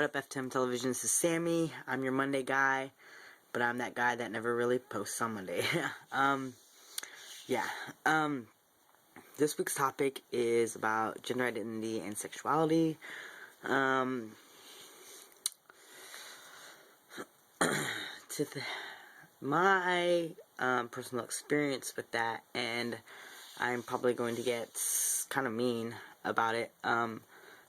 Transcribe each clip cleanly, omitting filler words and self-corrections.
What up, FTMTelevision? This is Sammy. I'm your Monday guy, but I'm that guy that never really posts on Monday. This week's topic is about gender identity and sexuality. My personal experience with that, and I'm probably going to get kind of mean about it,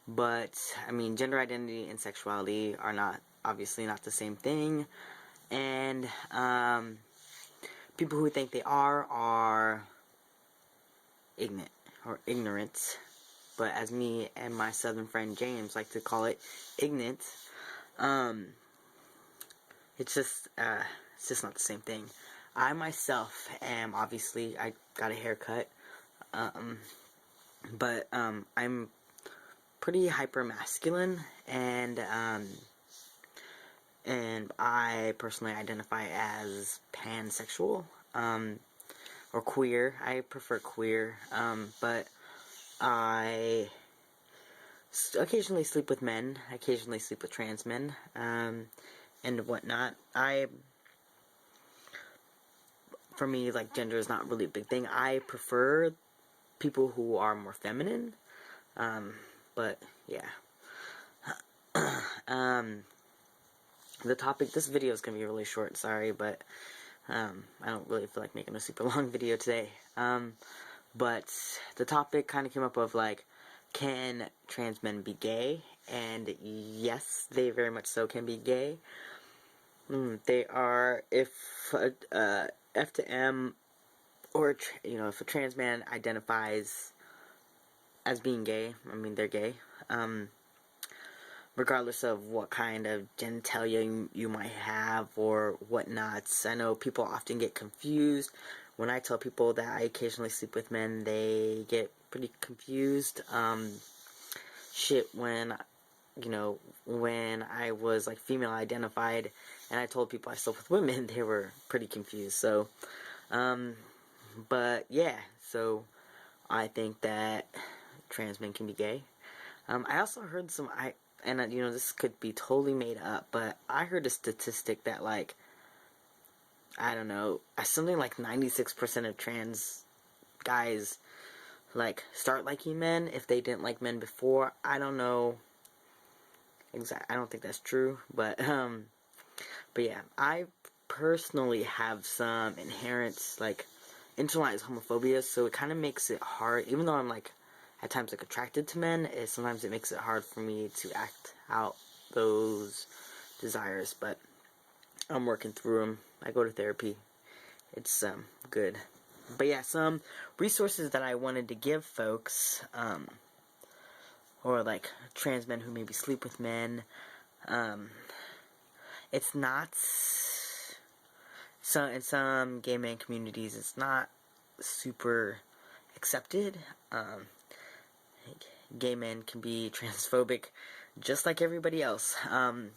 but, I mean, gender identity and sexuality are obviously not the same thing, and, people who think they are ignorant, but as me and my southern friend James like to call it, ignorant. It's just not the same thing. I myself am, obviously, I got a haircut, but, I'm pretty hyper masculine, and I personally identify as pansexual, or queer. I prefer queer, but I occasionally sleep with men, occasionally sleep with trans men, and whatnot. For me, like, gender is not really a big thing. I prefer people who are more feminine, but, yeah. The topic, this video is going to be really short, sorry, but, I don't really feel like making a super long video today. But the topic kind of came up of, like, can trans men be gay? And yes, they very much so can be gay. They are, if FTM, or, if a trans man identifies as being gay, I mean, they're gay, regardless of what kind of genitalia you might have or whatnot. I know people often get confused. When I tell people that I occasionally sleep with men, they get pretty confused. When I was, like, female identified and I told people I slept with women, they were pretty confused. So, but yeah, so I think that trans men can be gay. I also heard this could be totally made up, but I heard a statistic that, like, I don't know, something like 96% of trans guys, like, start liking men if they didn't like men before. I don't know I don't think that's true, but yeah, I personally have some inherent, like, internalized homophobia, so it kind of makes it hard, even though I'm, like, at times, like, attracted to men, sometimes it makes it hard for me to act out those desires, but I'm working through them. I go to therapy. It's, good. But yeah, some resources that I wanted to give folks, or, like, trans men who maybe sleep with men, it's not, in some gay man communities, it's not super accepted. Gay men can be transphobic just like everybody else. But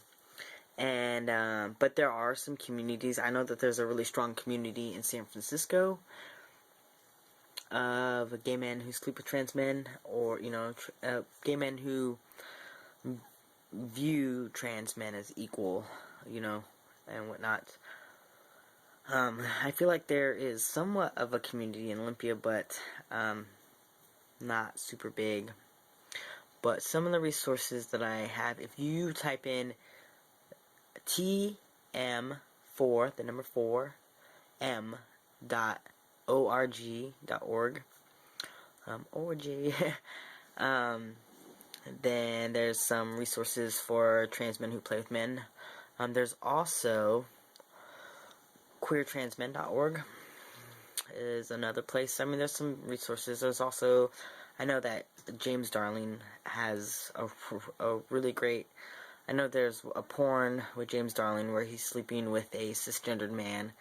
there are some communities. I know that there's a really strong community in San Francisco of gay men who sleep with trans men, or, gay men who view trans men as equal, and whatnot. I feel like there is somewhat of a community in Olympia, but, not super big. But some of the resources that I have, if you type in FTM4, the number 4, m.org.org, then there's some resources for trans men who play with men. There's also queertransmen.org is another place. I mean, there's some resources. There's also, I know that James Darling has a really great, I know there's a porn with James Darling where he's sleeping with a cisgendered man.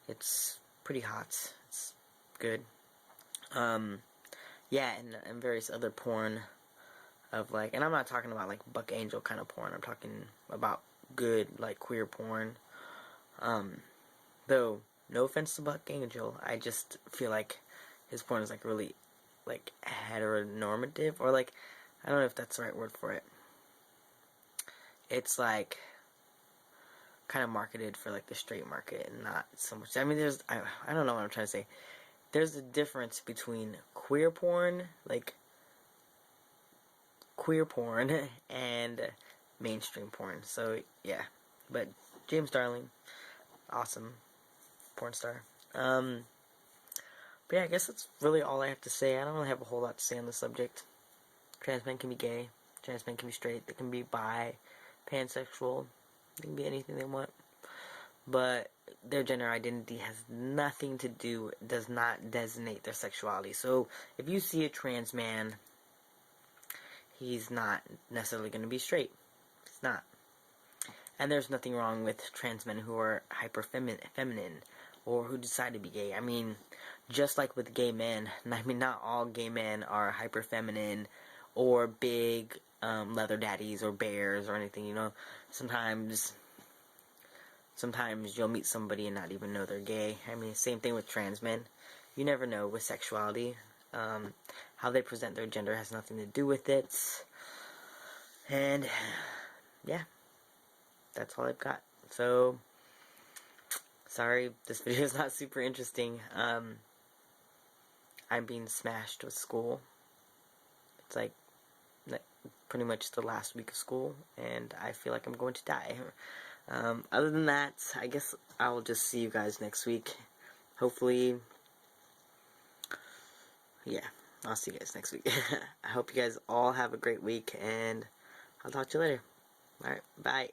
It's pretty hot. It's good. Yeah, and various other porn of, like, and I'm not talking about, like, Buck Angel kind of porn. I'm talking about good, like, queer porn. Though, no offense to Buck Angel, I just feel like his porn is, like, really, like, heteronormative, or, like, I don't know if that's the right word for it. it's like kind of marketed for like the straight market and not so much. I mean, I don't know what I'm trying to say. There's a difference between queer porn, like queer porn, and mainstream porn. So yeah, but James Darling, awesome porn star. But yeah, I guess that's really all I have to say. I don't really have a whole lot to say on the subject. Trans men can be gay. Trans men can be straight. They can be bi, pansexual. They can be anything they want. But their gender identity has nothing to do, does not designate their sexuality. So if you see a trans man, he's not necessarily going to be straight. He's not. And there's nothing wrong with trans men who are hyper feminine or who decide to be gay. I mean, just like with gay men, I mean, not all gay men are hyper feminine or big leather daddies or bears or anything, you know. Sometimes you'll meet somebody and not even know they're gay. I mean, same thing with trans men. You never know with sexuality. How they present their gender has nothing to do with it. And yeah, that's all I've got. So, sorry, this video is not super interesting. I'm being smashed with school. It's like pretty much the last week of school, and I feel like I'm going to die. Other than that, I guess I'll just see you guys next week. Hopefully, yeah, I'll see you guys next week. I hope you guys all have a great week, and I'll talk to you later. Alright, bye.